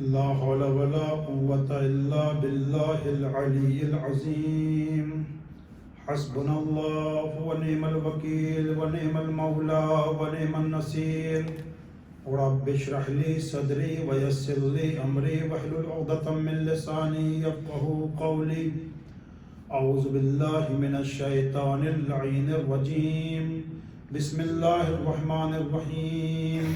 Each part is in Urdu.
لا حول ولا قوة إلا بالله العلي العظيم. حسبنا الله ونعم الوكيل ونعم المولى ونعم النصير. رب اشرح لي صدري ويسر لي أمري واحلل عقدة من لساني يفقهوا قولي. أعوذ بالله من الشيطان اللعين الرجيم. بسم الله الرحمن الرحيم.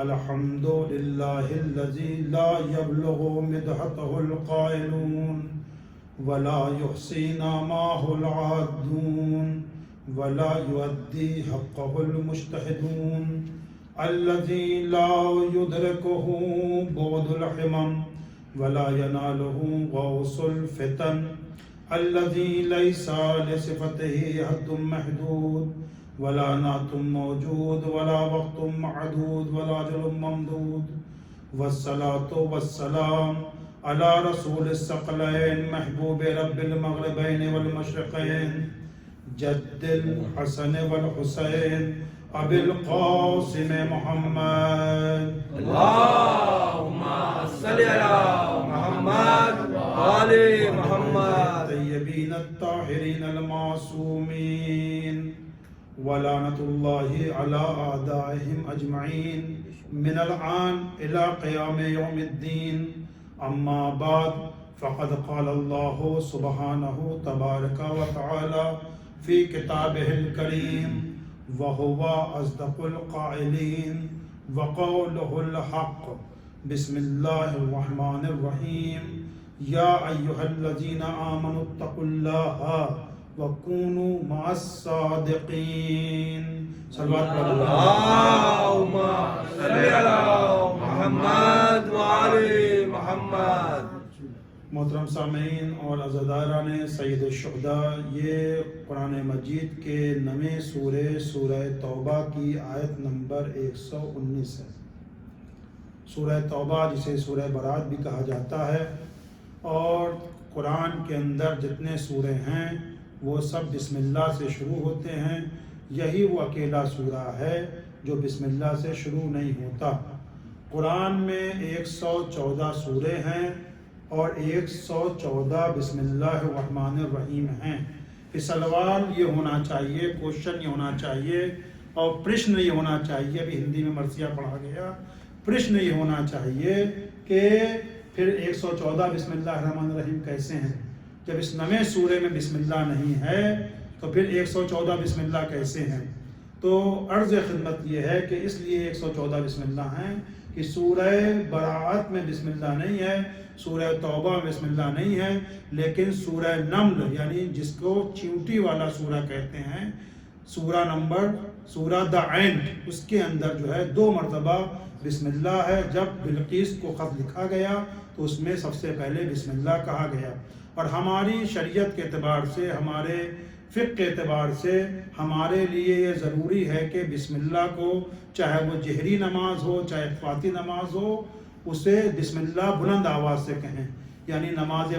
الحمد لله الذي لا يبلغ مدحته القائلون ولا يحصي نعماه العادون ولا يؤدي حقه المجتهدون. الذي لا يدركه بعد الحمم ولا يناله غوص الفتن. الذي ليس لصفته حد محدود ولا نعت موجود ولا وقت معدود ولا أجل ممدود. والصلاة والسلام على رسول الثقلين محبوب رب المغربين والمشرقين جد الحسن والحسين أبي القاسم محمد. اللهم صل على محمد وآل محمد الطيبين الطاهرين المعصومين. ولعنة الله على أعدائهم أجمعين من الآن إلى قيام يوم الدين. أما بعد فقد قال الله سبحانه تبارك وتعالى في كتابه الكريم وهو أصدق القائلين وقوله الحق. بسم الله الرحمن الرحيم. يا أيها الذين آمنوا اتقوا الله وكونوا مع الصادقين. صلوات اللهم صل على محمد وآل محمد. محترم سامعین اور عزاداران سید الشہداء، یہ قرآن مجید کے نویں سورہ توبہ کی آیت نمبر 119 ہے. سورہ توبہ جسے سورہ برات بھی کہا جاتا ہے، اور قرآن کے اندر جتنے سورے ہیں وہ سب بسم اللہ سے شروع ہوتے ہیں. یہی وہ اکیلا سورہ ہے جو بسم اللہ سے شروع نہیں ہوتا. قرآن میں 114 سورے ہیں اور 114 بسم اللہ الرحمن الرحیم ہیں. اس سوال یہ ہونا چاہیے، کوشچن یہ ہونا چاہیے، اور پرشن یہ ہونا چاہیے. ابھی ہندی میں مرثیہ پڑھا گیا. پرشن یہ ہونا چاہیے کہ پھر 114 بسم اللہ الرحمن الرحیم کیسے ہیں؟ جب اس نویں سورے میں بسم اللہ نہیں ہے تو پھر 114 بسم اللہ کیسے ہیں؟ تو عرض خدمت یہ ہے کہ اس لیے 114 بسم اللہ ہیں کہ سورہ براعت میں بسم اللہ نہیں ہے، سورہ توبہ میں بسم اللہ نہیں ہے، لیکن سورہ نمل یعنی جس کو چیونٹی والا سورہ کہتے ہیں، سورہ دا اینڈ، اس کے اندر جو ہے 2 مرتبہ بسم اللہ ہے. جب بلقیس کو خط لکھا گیا تو اس میں سب سے پہلے بسم اللہ کہا گیا. اور ہماری شریعت کے اعتبار سے، ہمارے فقہ کے اعتبار سے ہمارے لیے یہ ضروری ہے کہ بسم اللہ کو، چاہے وہ جہری نماز ہو چاہے اخفاتی نماز ہو، اسے بسم اللہ بلند آواز سے کہیں. یعنی نماز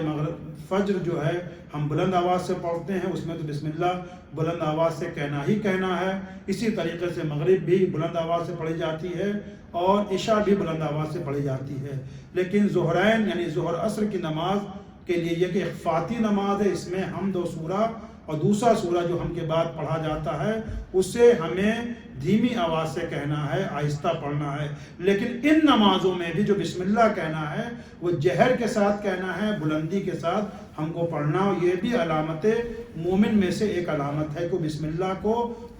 فجر جو ہے ہم بلند آواز سے پڑھتے ہیں، اس میں تو بسم اللہ بلند آواز سے کہنا ہی کہنا ہے. اسی طریقے سے مغرب بھی بلند آواز سے پڑھی جاتی ہے اور عشاء بھی بلند آواز سے پڑھی جاتی ہے. لیکن ظہرین یعنی ظہر عصر کی نماز کے لیے یہ کہ اخفاتی نماز ہے، اس میں حمد و سورہ، اور دوسرا سورہ جو ہم کے بعد پڑھا جاتا ہے اسے ہمیں دھیمی آواز سے کہنا ہے، آہستہ پڑھنا ہے. لیکن ان نمازوں میں بھی جو بسم اللہ کہنا ہے وہ جہر کے ساتھ کہنا ہے، بلندی کے ساتھ ہم کو پڑھنا. یہ بھی علامت مومن میں سے ایک علامت ہے کہ بسم اللہ کو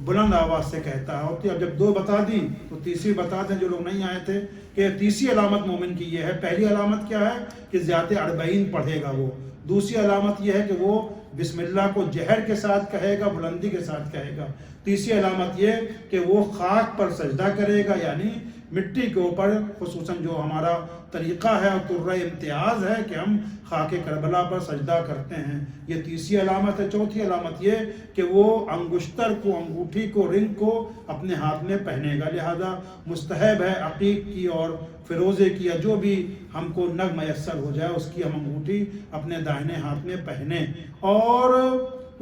بلند آواز سے کہتا ہے. اور اب جب 2 بتا دی تو تیسری بتا دیں جو لوگ نہیں آئے تھے کہ تیسری علامت مومن کی یہ ہے. پہلی علامت کیا ہے کہ زیادہ 40 پڑھے گا وہ. دوسری علامت یہ ہے کہ وہ بسم اللہ کو جہر کے ساتھ کہے گا، بلندی کے ساتھ کہے گا. تیسری علامت یہ کہ وہ خاک پر سجدہ کرے گا، یعنی مٹی کے اوپر، خصوصاً جو ہمارا طریقہ ہے اور طرہ امتیاز ہے کہ ہم خاک کربلا پر سجدہ کرتے ہیں. یہ تیسری علامت ہے. چوتھی علامت یہ کہ وہ انگشتر کو، انگوٹھی کو، رنگ کو اپنے ہاتھ میں پہنے گا. لہذا مستحب ہے عقیق کی اور فیروزے کی یا جو بھی ہم کو نگ میسر ہو جائے اس کی ہم انگوٹھی اپنے دائنے ہاتھ میں پہنیں. اور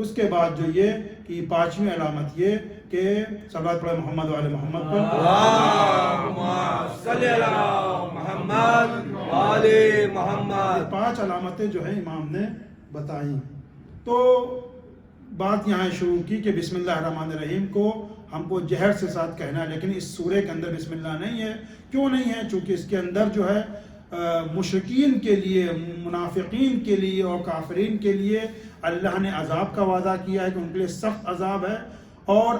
اس کے بعد جو یہ کہ پانچویں علامت یہ کہ صلوات پڑھے محمد والے محمد پر، اللہم صلی علی محمد وعلی محمد۔ 5 علامتیں جو ہیں امام نے بتائیں۔ تو بات یہاں شروع کی کہ بسم اللہ الرحمن الرحیم کو ہم کو جہر سے ساتھ کہنا ہے، لیکن اس سورے کے اندر بسم اللہ نہیں ہے۔ کیوں نہیں ہے؟ چونکہ اس کے اندر جو ہے مشرکین کے لیے، منافقین کے لیے اور کافرین کے لیے اللہ نے عذاب کا وعدہ کیا ہے کہ ان کے لیے سخت عذاب ہے، اور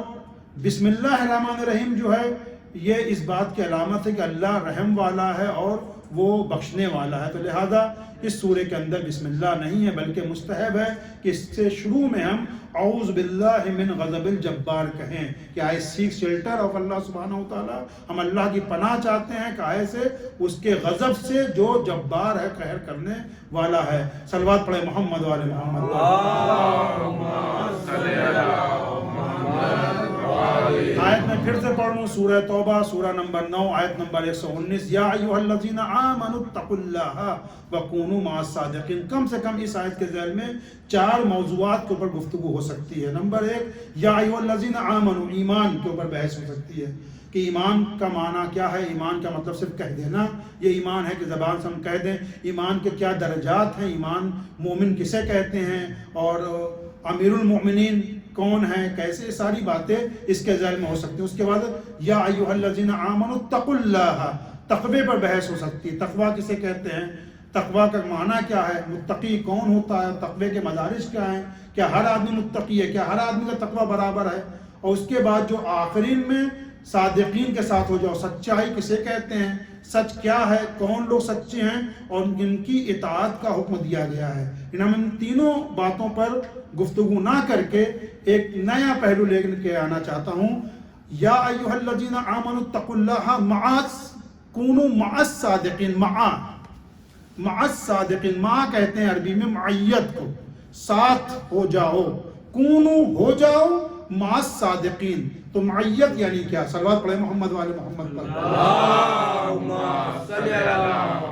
بسم اللہ الرحمن الرحیم جو ہے یہ اس بات کی علامت ہے کہ اللہ رحم والا ہے اور وہ بخشنے والا ہے۔ تو لہذا اس سورے کے اندر بسم اللہ نہیں ہے، بلکہ مستحب ہے کہ اس سے شروع میں ہم اعوذ باللہ من غضب الجبار کہیں کہ آئی سیک شیلٹر آف اللہ سبحانہ و تعالی، ہم اللہ کی پناہ چاہتے ہیں کہے سے، اس کے غضب سے جو جبار ہے، قہر کرنے والا ہے۔ صلوات پڑھے محمد والے محمد۔ اللہم صلی علی محمد وعلی۔ آیت میں پھر سے پڑھ لوں، سورہ توبہ سورہ نمبر 9 آیت نمبر 119، یا ایھا الذین آمنوا اتقوا اللہ وکونوا مع الصادقین۔ کم سے کم اس آیت کے ذیل میں 4 موضوعات کے اوپر گفتگو ہو سکتی ہے۔ نمبر 1، یا ایھا الذین آمنوا، ایمان کے اوپر بحث ہو سکتی ہے کہ ایمان کا معنی کیا ہے، ایمان کا مطلب صرف کہہ دینا یہ ایمان ہے کہ زبان سے ہم کہہ دیں، ایمان کے کیا درجات ہیں، ایمان مومن کسے کہتے ہیں، اور امیر المؤمنین کون ہیں، کیسے، ساری باتیں اس کے ذیل میں ہو سکتی ہیں۔ اس کے بعد یا ایھا الذین آمنوا اتقوا اللہ، تقوی پر بحث ہو سکتی ہے، تقوی کسے کہتے ہیں، تقوی کا معنی کیا ہے، متقی کون ہوتا ہے، تقوی کے مدارج کیا ہیں، کیا ہر آدمی متقی ہے، کیا ہر آدمی کا تقوی برابر ہے، اور اس کے بعد جو آخرین میں صادقین کے ساتھ ہو جاؤ، سچائی کسے کہتے ہیں، سچ کیا ہے، کون لوگ سچے ہیں، اور ان کی اطاعت کا حکم دیا گیا ہے۔ ہم ان تینوں باتوں پر گفتگو نہ کر کے ایک نیا پہلو لے کے آنا چاہتا ہوں۔ یا ایھا الذین آمنوا اتقوا اللہ کونوا مع الصادقین، مع الصادقین، مع کہتے ہیں عربی میں معیت کو، ساتھ ہو جاؤ، کونو ہو جاؤ مع الصادقین۔ تو معیت یعنی کیا؟ صلوات پڑھے محمد والے محمد پر۔ اللہم صلی علی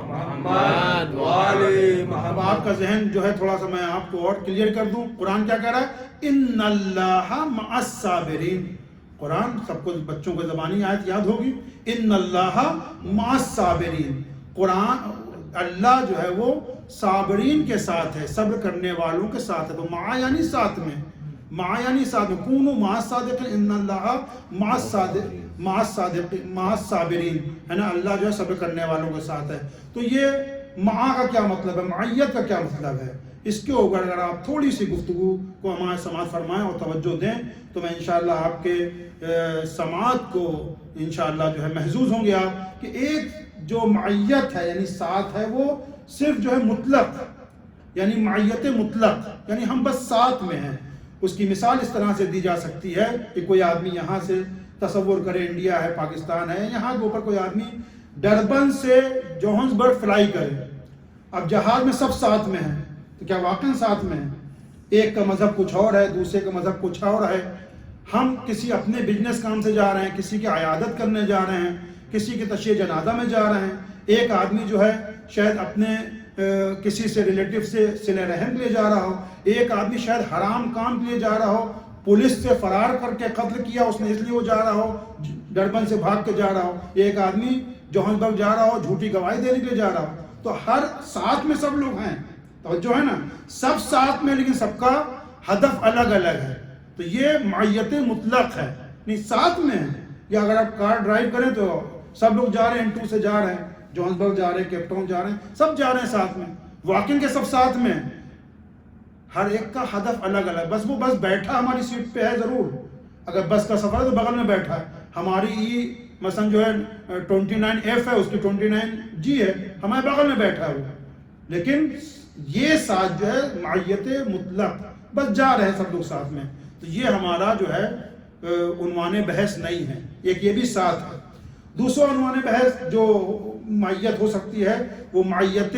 محمد وعلی اب محمد۔ آپ کا ذہن جو ہے تھوڑا سا میں آپ کو اور کلیئر کر دوں، قرآن کیا کہہ رہا ہے؟ ان اللہ مع الصابرین۔ قرآن سب کو بچوں کو زبانی آیت یاد ہوگی، ان اللہ مع الصابرین۔ قرآن اللہ جو ہے وہ صابرین کے ساتھ ہے، صبر کرنے والوں کے ساتھ ہے۔ تو مع یعنی ساتھ میں، مع یعنی ساتھ میں، کونوا مع الصادقین، ان اللہ مع الصابرین، ہے نا، اللہ جو ہے صبر کرنے والوں کے ساتھ ہے۔ تو یہ مع کا کیا مطلب ہے، معیت کا کیا مطلب ہے، اس کے اوپر اگر آپ تھوڑی سی گفتگو کو ہمارے سماعت فرمائیں اور توجہ دیں تو میں انشاءاللہ آپ کے سماعت کو انشاءاللہ جو ہے محظوظ ہوں گے آپ، کہ ایک جو معیت ہے یعنی ساتھ ہے، وہ صرف جو ہے مطلق، یعنی معیت مطلق، یعنی ہم بس ساتھ میں ہیں۔ اس کی مثال اس طرح سے دی جا سکتی ہے کہ کوئی آدمی یہاں سے تصور کرے، انڈیا ہے، پاکستان ہے، یہاں کے اوپر کوئی آدمی ڈربن سے جوہنسبرگ فلائی کرے، اب جہاز میں سب ساتھ میں ہیں، تو کیا واقعا ساتھ میں ہیں؟ ایک کا مذہب کچھ اور ہے، دوسرے کا مذہب کچھ اور ہے، ہم کسی اپنے بزنس کام سے جا رہے ہیں، کسی کی عیادت کرنے جا رہے ہیں، کسی کی تشییع جنازہ میں جا رہے ہیں، ایک آدمی جو ہے شاید اپنے کسی سے ریلیٹیو سے صلہ رحم کے لیے جا رہا ہو، ایک آدمی شاید حرام کام کے لیے جا رہا ہو، پولیس سے فرار کر کے قتل کیا اس نے اس لیے وہ جا رہا ہو، ڈربن سے بھاگ کے جا رہا ہو، ایک آدمی جوہنسبرگ جا رہا ہو، جھوٹی گواہی دینے کے لیے جا رہا ہو۔ تو ہر ساتھ میں سب لوگ ہیں، توجہ ہے نا، سب ساتھ میں، لیکن سب کا ہدف الگ الگ ہے۔ تو یہ معیت مطلق ہے، نہیں ساتھ میں ہے۔ یا اگر آپ کار ڈرائیو کریں تو سب لوگ جا رہے ہیں، انٹو سے جا رہے ہیں، جوہنسبرگ جا رہے ہیں، کیپ ٹاؤن جا رہے ہیں، سب جا رہے ہیں ساتھ میں، واکنگ کے سب ساتھ میں ہیں، ہر ایک کا ہدف الگ الگ، بس وہ بس بیٹھا ہماری سیٹ پہ ہے ضرور، اگر بس کا سفر ہے تو بغل میں بیٹھا ہے، ہماری مثلا جو ہے 29F ہے، اس کی 29G ہے، ہمارے بغل میں بیٹھا ہے وہ، لیکن یہ ساتھ جو ہے معیت مطلق، بس جا رہے ہیں سب لوگ ساتھ میں۔ تو یہ ہمارا جو ہے عنوان بحث نہیں ہے، ایک یہ بھی ساتھ ہے۔ دوسرا عنوان بحث جو معیت ہو سکتی ہے وہ معیت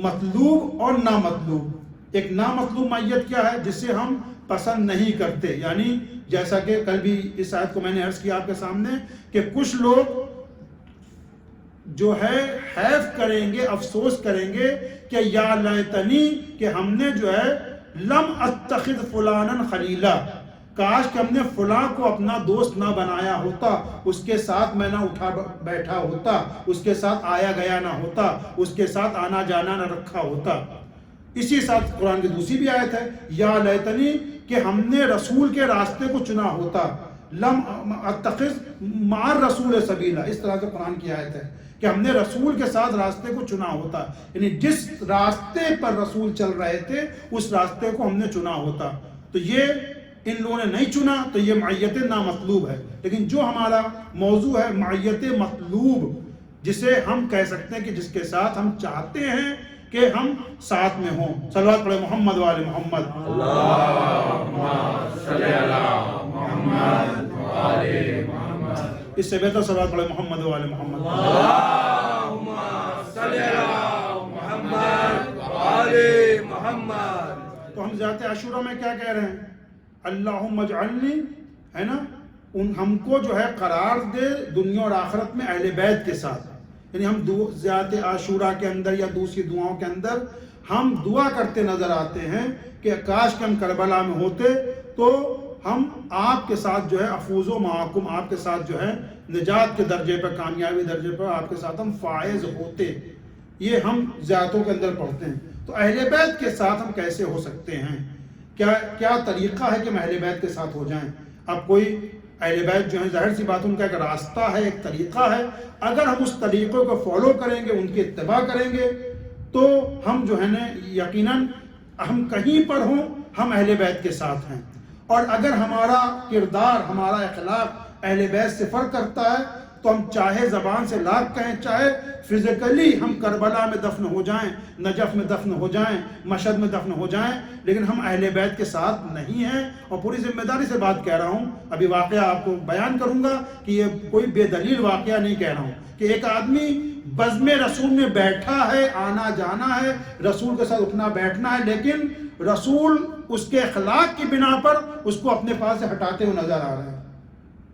مطلوب اور نامطلوب۔ ایک نامطلوب معیت کیا ہے؟ جسے ہم پسند نہیں کرتے، یعنی جیسا کہ کل بھی اس آیت کو میں نے عرض کیا آپ کے سامنے کہ کچھ لوگ جو ہے حیف کریں گے، افسوس کریں گے کہ یا لیتنی، کہ ہم نے جو ہے لم اتخذ فلانا خلیلا، کاش کہ ہم نے فلاں کو اپنا دوست نہ بنایا ہوتا، اس کے ساتھ میں نہ اٹھا بیٹھا ہوتا، اس کے ساتھ آیا گیا نہ ہوتا، اس کے ساتھ آنا جانا نہ رکھا ہوتا۔ اسی ساتھ قرآن کی دوسری بھی آیت ہے، یا لیتنی، کہ ہم نے رسول کے راستے کو چنا ہوتا، لم اتخذ مع الرسول سبیلا، اس طرح سے قرآن کی آیت ہے کہ ہم نے رسول کے ساتھ راستے کو چنا ہوتا، یعنی جس راستے پر رسول چل رہے تھے اس راستے کو ہم نے چنا ہوتا۔ تو یہ ان لوگوں نے نہیں چنا، تو یہ معیت نامطلوب ہے۔ لیکن جو ہمارا موضوع ہے معیت مطلوب، جسے ہم کہہ سکتے ہیں کہ جس کے ساتھ ہم چاہتے ہیں کہ ہم ساتھ میں ہوں۔ صلوات پڑھے محمد وآل محمد۔ اللہم صلی علی محمد وآل محمد۔ اس سے بہتر صلوات پڑھے محمد وآل محمد۔ اللہم صلی علی محمد وآل محمد۔ تو ہم ذات عاشورہ میں کیا کہہ رہے ہیں؟ اللہم اجعلنی، ہے نا، ہم کو جو ہے قرار دے دنیا اور آخرت میں اہل بیت کے ساتھ۔ یعنی ہم ذات عاشورہ کے اندر یا دوسری دعاؤں کے اندر ہم دعا کرتے نظر آتے ہیں کہ کاش کہ ہم کربلا میں ہوتے تو ہم آپ کے ساتھ جو ہے افوز و معاکم، آپ کے ساتھ جو ہے نجات کے درجے پر، کامیابی درجے پر آپ کے ساتھ ہم فائز ہوتے۔ یہ ہم ذاتوں کے اندر پڑھتے ہیں۔ تو اہل بیت کے ساتھ ہم کیسے ہو سکتے ہیں؟ کیا طریقہ ہے کہ ہم اہل بیت کے ساتھ ہو جائیں؟ اب کوئی اہل بیت جو ہے ظاہر سی بات ان کا ایک راستہ ہے، ایک طریقہ ہے، اگر ہم اس طریقے کو فالو کریں گے، ان کی اتباع کریں گے، تو ہم جو ہے نا یقیناً ہم کہیں پر ہوں ہم اہل بیت کے ساتھ ہیں۔ اور اگر ہمارا کردار، ہمارا اخلاق اہل بیت سے فرق کرتا ہے تو ہم چاہے زبان سے لاکھ کہیں، چاہے فزیکلی ہم کربلا میں دفن ہو جائیں، نجف میں دفن ہو جائیں، مشہد میں دفن ہو جائیں، لیکن ہم اہل بیت کے ساتھ نہیں ہیں۔ اور پوری ذمہ داری سے بات کہہ رہا ہوں، ابھی واقعہ آپ کو بیان کروں گا کہ یہ کوئی بے دلیل واقعہ نہیں کہہ رہا ہوں، کہ ایک آدمی بزم رسول میں بیٹھا ہے، آنا جانا ہے، رسول کے ساتھ اٹھنا بیٹھنا ہے، لیکن رسول اس کے اخلاق کی بنا پر اس کو اپنے پاس سے ہٹاتے ہوئے نظر آ رہے ہیں،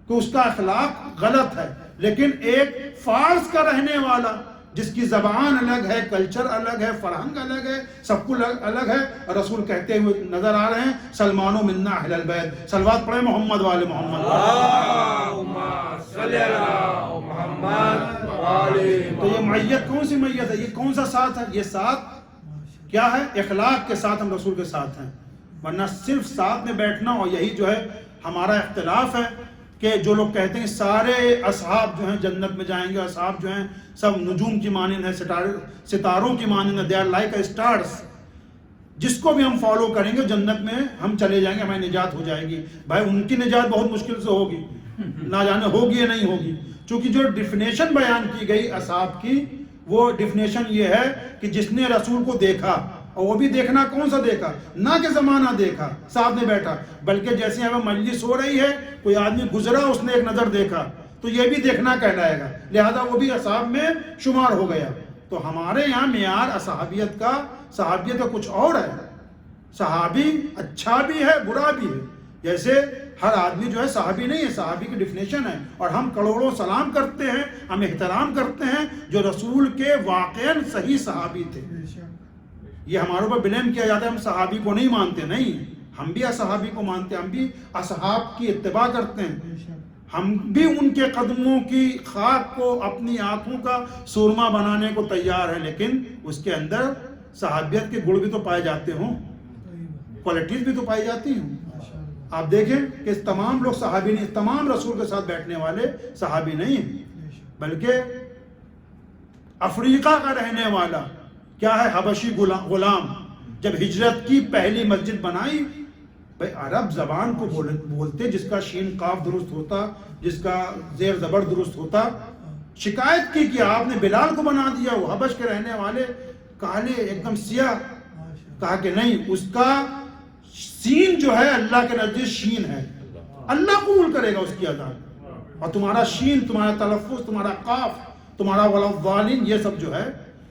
تو اس کا اخلاق غلط ہے۔ لیکن ایک فارس کا رہنے والا جس کی زبان الگ ہے، کلچر الگ ہے، فرہنگ الگ ہے، سب کچھ الگ ہے، رسول کہتے ہوئے نظر آ رہے ہیں سلمانو منا اہل البیت۔ صلوات پڑھیں محمد والے محمد۔ اللہم صلی علی محمد وآل تو یہ معیت کون سی معیت ہے؟ یہ کون سا ساتھ ہے؟ یہ ساتھ کیا ہے؟ اخلاق کے ساتھ ہم رسول کے ساتھ ہیں، ورنہ صرف ساتھ میں بیٹھنا۔ اور یہی جو ہے ہمارا اختلاف ہے کہ جو لوگ کہتے ہیں سارے اصحاب جو ہیں جنت میں جائیں گے، اصحاب جو ہیں سب نجوم کی مانند ہیں، ستاروں کی مانند ہیں، دے آر لائک اسٹارز، جس کو بھی ہم فالو کریں گے جنت میں ہم چلے جائیں گے، ہماری نجات ہو جائے گی۔ بھائی ان کی نجات بہت مشکل سے ہوگی، نہ جانے ہوگی یا نہیں ہوگی، چونکہ جو ڈیفینیشن بیان کی گئی اصحاب کی، وہ ڈیفینیشن یہ ہے کہ جس نے رسول کو دیکھا، اور وہ بھی دیکھنا کون سا دیکھا؟ نہ کہ زمانہ دیکھا ساتھ میں بیٹھا، بلکہ جیسے ہمیں مجلس ہو رہی ہے، کوئی آدمی گزرا اس نے ایک نظر دیکھا، تو یہ بھی دیکھنا کہلائے گا، لہذا وہ بھی اصحاب میں شمار ہو گیا۔ تو ہمارے یہاں معیار صحابیت کا کچھ اور ہے۔ صحابی اچھا بھی ہے، برا بھی ہے، جیسے ہر آدمی جو ہے صحابی نہیں ہے، صحابی کی ڈیفینیشن ہے، اور ہم کروڑوں سلام کرتے ہیں، ہم احترام کرتے ہیں جو رسول کے واقعاً صحیح صحابی تھے۔ یہ ہمارے اوپر بلیم کیا جاتا ہے ہم صحابی کو نہیں مانتے، نہیں، ہم بھی صحابی کو مانتے ہیں، ہم بھی اصحاب کی اتباع کرتے ہیں، ہم بھی ان کے قدموں کی خاک کو اپنی آنکھوں کا سرما بنانے کو تیار ہیں، لیکن اس کے اندر صحابیت کے گڑ بھی تو پائے جاتے ہوں، کوالٹیز بھی تو پائی جاتی ہوں۔ آپ دیکھیں کہ تمام لوگ صحابی نہیں، تمام رسول کے ساتھ بیٹھنے والے صحابی نہیں ہیں، بلکہ افریقہ کا رہنے والا کیا ہے، حبشی غلام، جب ہجرت کی پہلی مسجد بنائی، بھائی عرب زبان کو بولتے، جس کا شین قاف درست ہوتا، جس کا زیر زبر درست ہوتا، شکایت کی کہ آپ نے بلال کو بنا دیا، وہ حبش کے رہنے والے کالے ایک دم سیاہ، کہا کہ نہیں، اس کا سین جو ہے اللہ کے نزدیک شین ہے، اللہ قبول کرے گا اس کی ادا، اور تمہارا شین، تمہارا تلفظ، تمہارا قاف، تمہارا ولضالین، یہ سب جو ہے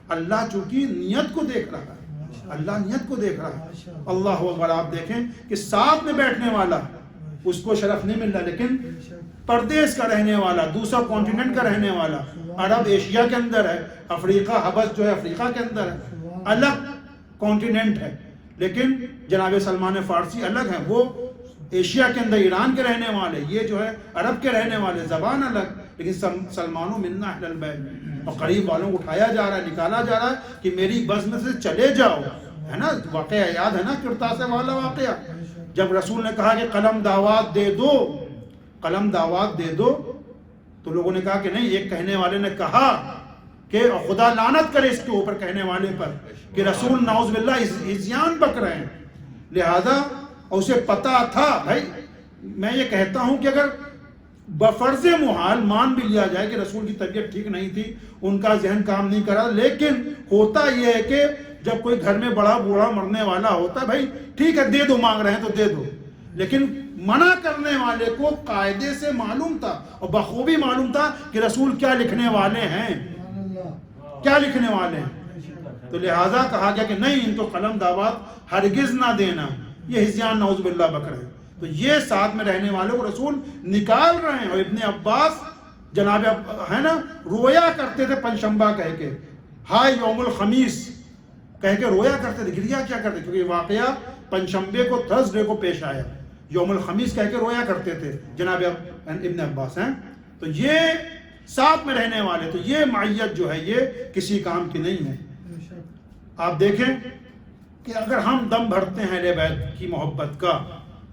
اللہ چونکہ نیت کو دیکھ رہا ہے، اللہ نیت کو دیکھ رہا ہے۔ اللہ اکبر۔ آپ دیکھیں کہ ساتھ میں بیٹھنے والا اس کو شرف نہیں مل رہا، لیکن پردیس کا رہنے والا، دوسرا کانٹیننٹ کا رہنے والا، عرب ایشیا کے اندر ہے، افریقہ حبش جو ہے افریقہ کے اندر ہے، الگ کانٹیننٹ ہے، لیکن جناب سلمان فارسی الگ ہیں، وہ ایشیا کے اندر ایران کے رہنے والے، یہ جو ہے عرب کے رہنے والے، زبان الگ، لیکن سلمان منا اہل البیت، اور قریب والوں کو اٹھایا جا رہا ہے، نکالا جا رہا ہے کہ میری بزم سے چلے جاؤ، ہے نا؟ واقعہ یاد ہے نا کرتاسے والا واقعہ، جب رسول نے کہا کہ قلم دعوات دے دو، قلم دعوات دے دو، تو لوگوں نے کہا کہ نہیں، ایک کہنے والے نے کہا کہ خدا لعنت کرے اس کے اوپر کہنے والے پر کہ رسول نعوذ باللہ ہذیان بک رہے ہیں، لہذا اسے پتا تھا بھائی میں یہ کہتا ہوں کہ اگر بفرض محال مان بھی لیا جائے کہ رسول کی طبیعت ٹھیک نہیں تھی، ان کا ذہن کام نہیں کرا، لیکن ہوتا یہ ہے کہ جب کوئی گھر میں بڑا بوڑھا مرنے والا ہوتا ہے، بھائی ٹھیک ہے دے دو، مانگ رہے ہیں تو دے دو، لیکن منع کرنے والے کو قاعدے سے معلوم تھا اور بخوبی معلوم تھا کہ رسول کیا لکھنے والے ہیں، کیا لکھنے والے ہیں، تو لہذا کہا گیا کہ نہیں، ان کو قلم دعوات ہرگز نہ دینا، یہ ہذیان نعوذ باللہ بک رہے ہیں۔ تو یہ ساتھ میں رہنے والوں کو رسول نکال رہے ہیں، اور ابن عباس جناب ہے نا رویا کرتے تھے پنجشنبہ کہہ کے، ہائے یوم الخمیس کہہ کے رویا کرتے تھے، گریا کیا کرتے، کیونکہ یہ واقعہ پنجشنبے کو تھرسڈے کو پیش آیا، یوم الخمیس کہہ کے رویا کرتے تھے جناب ابن عباس ہیں۔ تو یہ ساتھ میں رہنے والے، تو یہ معیت جو ہے یہ کسی کام کی نہیں ہے۔ آپ دیکھیں کہ اگر ہم دم بھرتے ہیں اہل بیت کی محبت کا،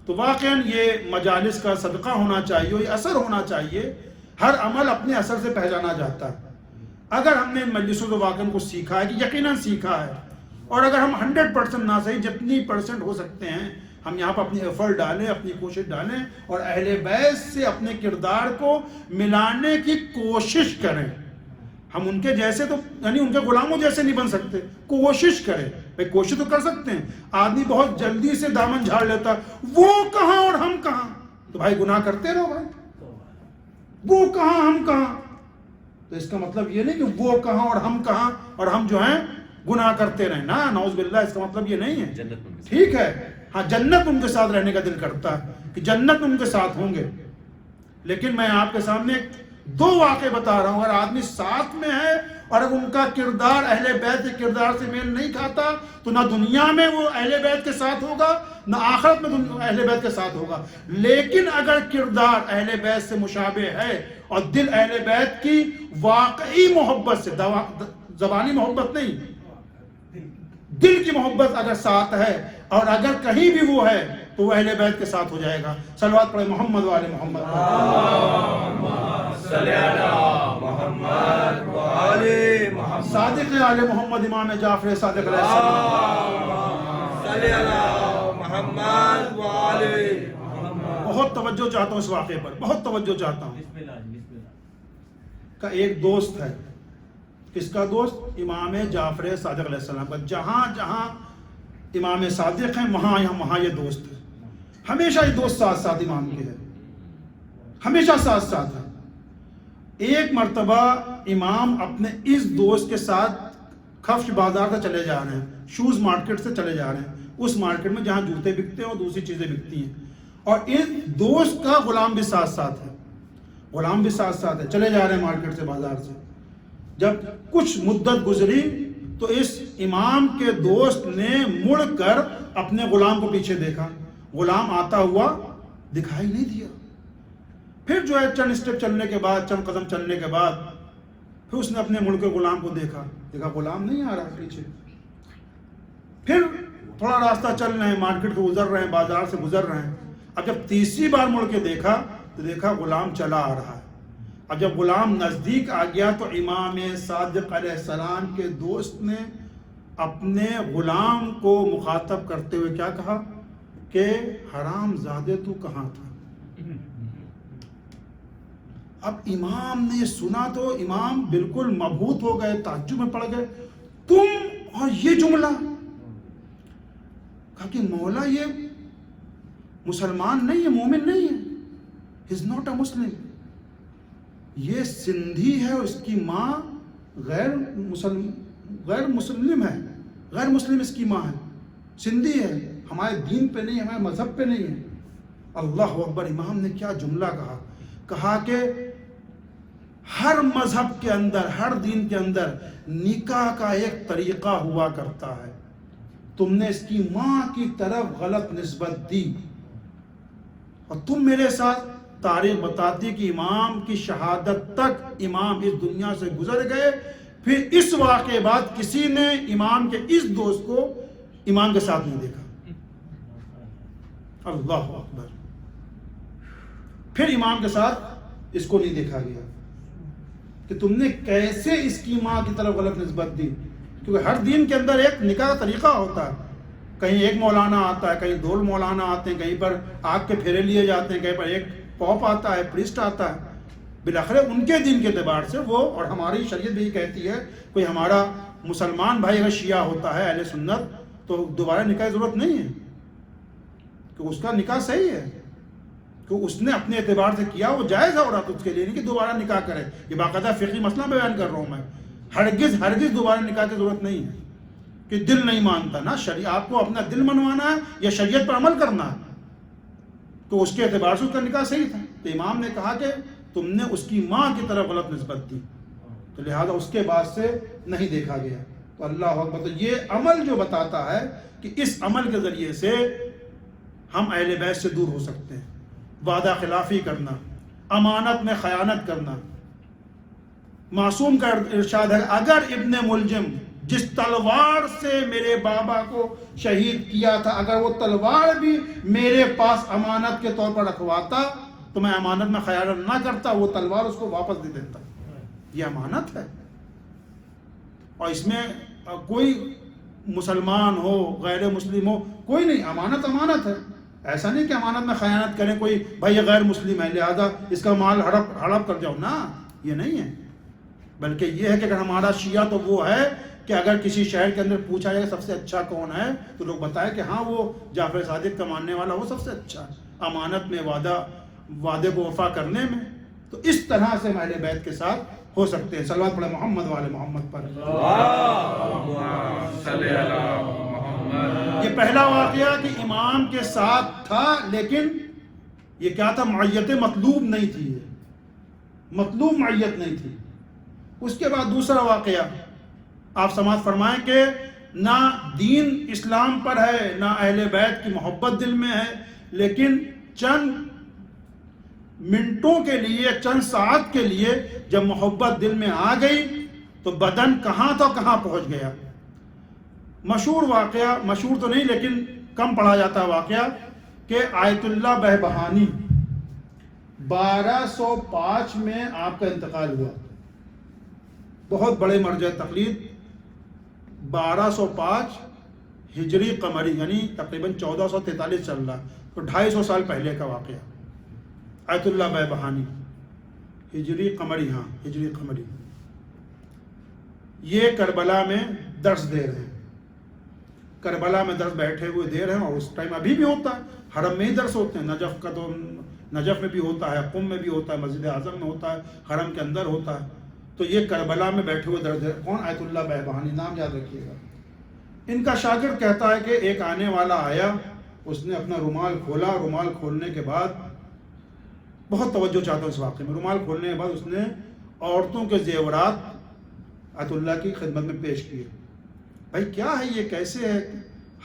تو واقعاً یہ مجالس کا صدقہ ہونا چاہیے، یہ اثر ہونا چاہیے، ہر عمل اپنے اثر سے پہچانا جاتا ہے۔ اگر ہم نے مجلسوں سے واقعاً کو سیکھا ہے کہ یقیناً سیکھا ہے، اور اگر ہم 100% نہ صحیح جتنی % ہو سکتے ہیں ہم یہاں پر اپنی ایفرٹ ڈالیں، اپنی کوشش ڈالیں، اور اہل بیت سے اپنے کردار کو ملانے کی کوشش کریں۔ ہم ان کے جیسے تو یعنی ان کے غلاموں جیسے نہیں بن سکتے، کوشش کریں، بھائی کوشش تو کر سکتے ہیں۔ آدمی بہت جلدی سے دامن جھاڑ لیتا، وہ کہاں اور ہم کہاں، تو بھائی گناہ کرتے رہو بھائی، وہ کہاں ہم کہاں، تو اس کا مطلب یہ نہیں کہ وہ کہاں اور ہم کہاں اور ہم جو ہیں گناہ کرتے رہیں، نا نعوذ باللہ، اس کا مطلب یہ نہیں ہے۔ ٹھیک ہے، ہاں جنت ان کے ساتھ رہنے کا دل کرتا ہے کہ جنت ان کے ساتھ ہوں گے، لیکن میں آپ کے سامنے 2 واقعے بتا رہا ہوں، اگر آدمی ساتھ میں ہے اور اگر ان کا کردار اہل بیت کے کردار سے میل نہیں کھاتا تو نہ دنیا میں وہ اہل بیت کے ساتھ ہوگا، نہ آخرت میں اہل بیت کے ساتھ ہوگا۔ لیکن اگر کردار اہل بیت سے مشابہ ہے اور دل اہل بیت کی واقعی محبت سے، زبانی محبت نہیں، دل کی محبت اگر ساتھ ہے اور اگر کہیں بھی وہ ہے تو وہ اہل بیت کے ساتھ ہو جائے گا۔ صلوات پڑھے محمد و آل محمد، صلی اللہ محمد و آل محمد، صادق آل محمد امام جعفر صادق علیہ السلام، صلی اللہ محمد و آل محمد۔ بہت توجہ چاہتا ہوں اس واقعے پر، بہت توجہ چاہتا ہوں۔ کا ایک دوست ہے، کس کا دوست؟ امام جعفر صادق علیہ السلام کا، جہاں جہاں امام صادق ہیں وہاں یہ دوست ہے، ہمیشہ یہ دوست ساتھ ساتھ امام کے ہے، ہمیشہ ساتھ ساتھ ہے۔ ایک مرتبہ امام اپنے اس دوست کے ساتھ کفش بازار سے چلے جا رہے ہیں، شوز مارکیٹ سے چلے جا رہے ہیں، اس مارکیٹ میں جہاں جوتے بکتے ہیں اور دوسری چیزیں بکتی ہیں، اور ان دوست کا غلام بھی ساتھ ساتھ ہے، غلام بھی ساتھ ساتھ ہے، چلے جا رہے ہیں مارکیٹ سے، بازار سے۔ جب کچھ مدت گزری تو اس امام کے دوست نے مڑ کر اپنے غلام کو پیچھے دیکھا، غلام آتا ہوا دکھائی نہیں دیا۔ پھر جو ہے چند اسٹیپ چلنے کے بعد، چند قدم چلنے کے بعد پھر اس نے اپنے مڑ کے غلام کو دیکھا غلام نہیں آ رہا پیچھے۔ پھر تھوڑا راستہ چل رہے ہیں، مارکیٹ کو گزر رہے ہیں، بازار سے گزر رہے ہیں، اب جب تیسری بار مڑ کے دیکھا تو دیکھا غلام چلا آ رہا ہے۔ اب جب غلام نزدیک آ گیا تو امام صادق علیہ السلام کے دوست نے اپنے غلام کو مخاطب کرتے ہوئے کیا کہا کہ حرام زادے تو کہاں تھا۔ اب امام نے سنا تو امام بالکل مبہوت ہو گئے، تعجب میں پڑ گئے، تم اور یہ جملہ، کہا کہ مولا یہ مسلمان نہیں ہے، مومن نہیں ہے، he is not a Muslim، یہ سندھی ہے، اس کی ماں غیر مسلم ہے، غیر مسلم اس کی ماں ہے، سندھی ہے، ہمارے دین پہ نہیں، ہمارے مذہب پہ نہیں ہے۔ اللہ اکبر، امام نے کیا جملہ کہا کہ ہر مذہب کے اندر، ہر دین کے اندر نکاح کا ایک طریقہ ہوا کرتا ہے، تم نے اس کی ماں کی طرف غلط نسبت دی اور تم میرے ساتھ تاریخ بتاتی کہ امام کی شہادت تک امام اس دنیا سے گزر گئے، پھر اس واقعے بعد کسی نے امام کے اس دوست کو امام کے ساتھ نہیں دیکھا۔ اللہ اکبر، پھر امام کے ساتھ اس کو نہیں دیکھا گیا کہ تم نے کیسے اس کی ماں کی طرف غلط نسبت دی، کیونکہ ہر دین کے اندر ایک نکاح کا طریقہ ہوتا ہے، کہیں ایک مولانا آتا ہے، کہیں دو مولانا آتے ہیں، کہیں پر آگ کے پھیرے لیے جاتے ہیں، کہیں پر ایک پوپ آتا ہے، پریسٹ آتا ہے، بالآخر ان کے دین کے اعتبار سے وہ، اور ہماری شریعت بھی کہتی ہے کوئی ہمارا مسلمان بھائی اگر شیعہ ہوتا ہے اہل سنت تو دوبارہ نکاح کی ضرورت نہیں ہے، کہ اس کا نکاح صحیح ہے، کہ اس نے اپنے اعتبار سے کیا، وہ جائز ہے عورت اس کے لیے نہیں کہ دوبارہ نکاح کرے۔ یہ باقاعدہ فقہی مسئلہ بیان کر رہا ہوں میں، ہرگز دوبارہ نکاح کی ضرورت نہیں ہے کہ دل نہیں مانتا نا، آپ کو اپنا دل منوانا ہے یا شریعت پر عمل کرنا ہے، تو اس کے اعتبار سے اس کا نکاح صحیح تھا۔ تو امام نے کہا کہ تم نے اس کی ماں کی طرف غلط نسبت دی، تو لہذا اس کے بعد سے نہیں دیکھا گیا۔ تو اللہ اکبر، تو یہ عمل جو بتاتا ہے کہ اس عمل کے ذریعے سے ہم اہل بیت سے دور ہو سکتے ہیں۔ وعدہ خلافی کرنا، امانت میں خیانت کرنا، معصوم کا ارشاد ہے اگر ابن ملجم جس تلوار سے میرے بابا کو شہید کیا تھا، اگر وہ تلوار بھی میرے پاس امانت کے طور پر رکھواتا تو میں امانت میں خیانت نہ کرتا، وہ تلوار اس کو واپس دے دیتا۔ یہ امانت ہے، اور اس میں کوئی مسلمان ہو غیر مسلم ہو کوئی نہیں، امانت ہے۔ ایسا نہیں کہ امانت میں خیانت کریں، کوئی بھائی یہ غیر مسلم ہے لہذا اس کا مال ہڑپ کر جاؤ، نہ، یہ نہیں ہے، بلکہ یہ ہے کہ اگر ہمارا شیعہ تو وہ ہے کہ اگر کسی شہر کے اندر پوچھا جائے سب سے اچھا کون ہے تو لوگ بتائیں کہ ہاں وہ جعفر صادق کا ماننے والا وہ سب سے اچھا ہے، امانت میں، وعدے کو وفا کرنے میں۔ تو اس طرح سے اہل بیت کے ساتھ ہو سکتے ہیں۔ صلوات پڑھیں محمد والے محمد پر۔ یہ پہلا واقعہ کہ امام کے ساتھ تھا، لیکن یہ کیا تھا؟ معیت مطلوب نہیں تھی، مطلوب معیت نہیں تھی۔ اس کے بعد دوسرا واقعہ آپ سماعت فرمائیں کہ نہ دین اسلام پر ہے، نہ اہل بیت کی محبت دل میں ہے، لیکن چند منٹوں کے لیے، چند ساعت کے لیے جب محبت دل میں آ گئی تو بدن کہاں تھا کہاں پہنچ گیا۔ مشہور واقعہ، مشہور تو نہیں لیکن کم پڑھا جاتا واقعہ، کہ آیت اللہ بہبہانی 1205 میں آپ کا انتقال ہوا، بہت بڑے مرجع تقلید، 1205 ہجری قمری یعنی تقریباً 1443 چل رہا، تو 250 سال پہلے کا واقعہ۔ آیت اللہ بہبہانی ہجری قمری، ہاں ہجری قمری، یہ کربلا میں درس دے رہے ہیں، کربلا میں درس بیٹھے ہوئے دے رہے ہیں، اور اس ٹائم ابھی بھی ہوتا ہے، حرم میں ہی درس ہوتے ہیں، نجف کا تو نجف میں بھی ہوتا ہے، قم میں بھی ہوتا ہے، مسجد اعظم میں ہوتا ہے، حرم کے اندر ہوتا ہے۔ تو یہ کربلا میں بیٹھے ہوئے درس دے رہے، کون؟ آیت اللہ بہبہانی، نام یاد رکھیے گا۔ ان کا شاگرد کہتا ہے کہ ایک آنے والا آیا، اس نے اپنا رومال کھولا، رومال کھولنے کے بعد بہت توجہ چاہتا ہوں اس واقعے میں، رومال کھولنے کے بعد اس نے عورتوں کے زیورات آیت اللہ کی خدمت میں پیش کیے۔ بھائی کیا ہے یہ، کیسے ہے؟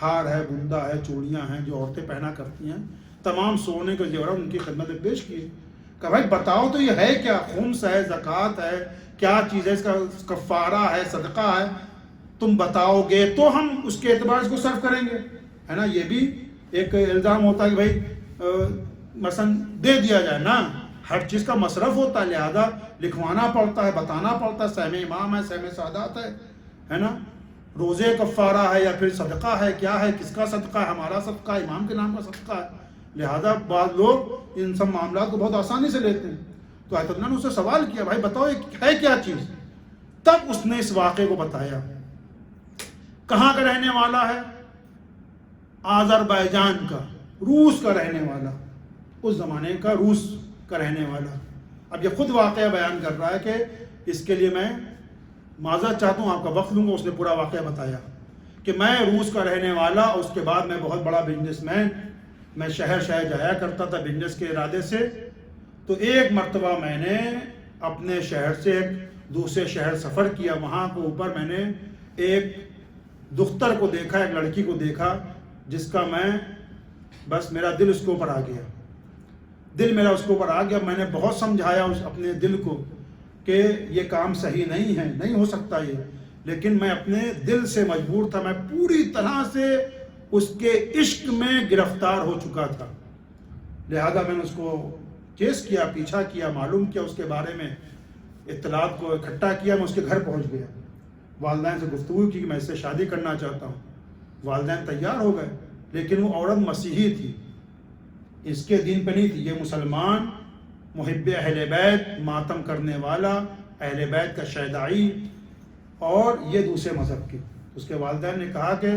ہار ہے، بندہ ہے، چوڑیاں ہیں جو عورتیں پہنا کرتی ہیں، تمام سونے کے زیورات ان کی خدمت میں پیش کیے۔ کہ بھائی بتاؤ تو یہ ہے کیا؟ خمس ہے، زکوٰۃ ہے، کیا چیز ہے؟ اس کا کفارہ ہے، صدقہ ہے؟ تم بتاؤ گے تو ہم اس کے اعتبار سے اس کو صرف کریں گے، ہے نا؟ یہ بھی ایک الزام ہوتا ہے کہ بھائی مثلا دے دیا جائے نا، ہر چیز کا مصرف ہوتا ہے، لہذا لکھوانا پڑتا ہے، بتانا پڑتا ہے، سہم امام ہے، سہم سادات ہے نا؟ روزے کفارہ ہے یا پھر صدقہ ہے، کیا ہے، کس کا صدقہ ہے؟ ہمارا صدقہ، امام کے نام کا صدقہ ہے، لہذا بعض لوگ ان سب معاملات کو بہت آسانی سے لیتے ہیں۔ تو آیت اللہ نے اسے سوال کیا، بھائی بتاؤ یہ ہے کیا چیز؟ تب اس نے اس واقعے کو بتایا۔ کہاں کا رہنے والا ہے؟ آذربائیجان کا، روس کا رہنے والا، اس زمانے کا روس کا رہنے والا۔ اب یہ خود واقعہ بیان کر رہا ہے کہ اس کے لیے میں معذرت چاہتا ہوں، آپ کا وقت لوں گا۔ اس نے پورا واقعہ بتایا کہ میں روس کا رہنے والا، اس کے بعد میں بہت بڑا بزنس مین، میں شہر جایا کرتا تھا بزنس کے ارادے سے۔ تو ایک مرتبہ میں نے اپنے شہر سے ایک دوسرے شہر سفر کیا، وہاں کے اوپر میں نے ایک دختر کو دیکھا، ایک لڑکی کو دیکھا جس کا میں بس میرا دل اس کے اوپر آ گیا، دل میرا اس کے اوپر آ گیا. میں نے بہت سمجھایا اس اپنے دل کو کہ یہ کام صحیح نہیں ہے، نہیں ہو سکتا یہ، لیکن میں اپنے دل سے مجبور تھا. میں پوری طرح سے اس کے عشق میں گرفتار ہو چکا تھا. لہذا میں نے اس کو چیس کیا، پیچھا کیا، معلوم کیا، اس کے بارے میں اطلاعات کو اکٹھا کیا. میں اس کے گھر پہنچ گیا، والدین سے گفتگو کی کہ میں اس سے شادی کرنا چاہتا ہوں. والدین تیار ہو گئے، لیکن وہ عورت مسیحی تھی، اس کے دین پہ نہیں تھی. یہ مسلمان، محب اہل بیت، ماتم کرنے والا، اہل بیت کا شیدائی، اور یہ دوسرے مذہب کی. اس کے والدین نے کہا کہ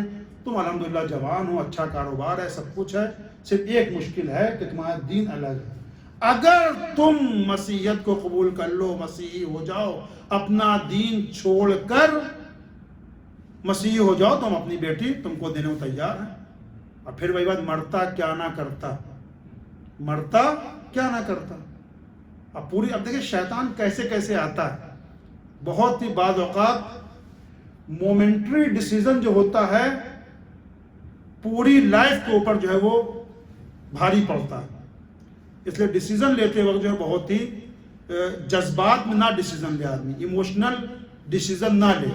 تم الحمدللہ جوان ہو، اچھا کاروبار ہے، سب کچھ ہے، صرف ایک مشکل ہے کہ تمہارا دین الگ ہے. اگر تم مسیحیت کو قبول کر لو، مسیحی ہو جاؤ، اپنا دین چھوڑ کر مسیحی ہو جاؤ، تو ہم اپنی بیٹی تم کو دینے کو تیار ہیں. اور پھر وہی بات، مرتا کیا نہ کرتا، مرتا کیا نہ کرتا. اب دیکھیں شیطان کیسے کیسے آتا ہے. بہت ہی بعض اوقات مومنٹری ڈیسیزن جو ہوتا ہے پوری لائف کے اوپر جو ہے وہ بھاری پڑتا ہے. اس لیے ڈیسیزن لیتے وقت جو ہے بہت ہی جذبات میں نہ ڈیسیزن لے آدمی، ایموشنل ڈیسیزن نہ لے.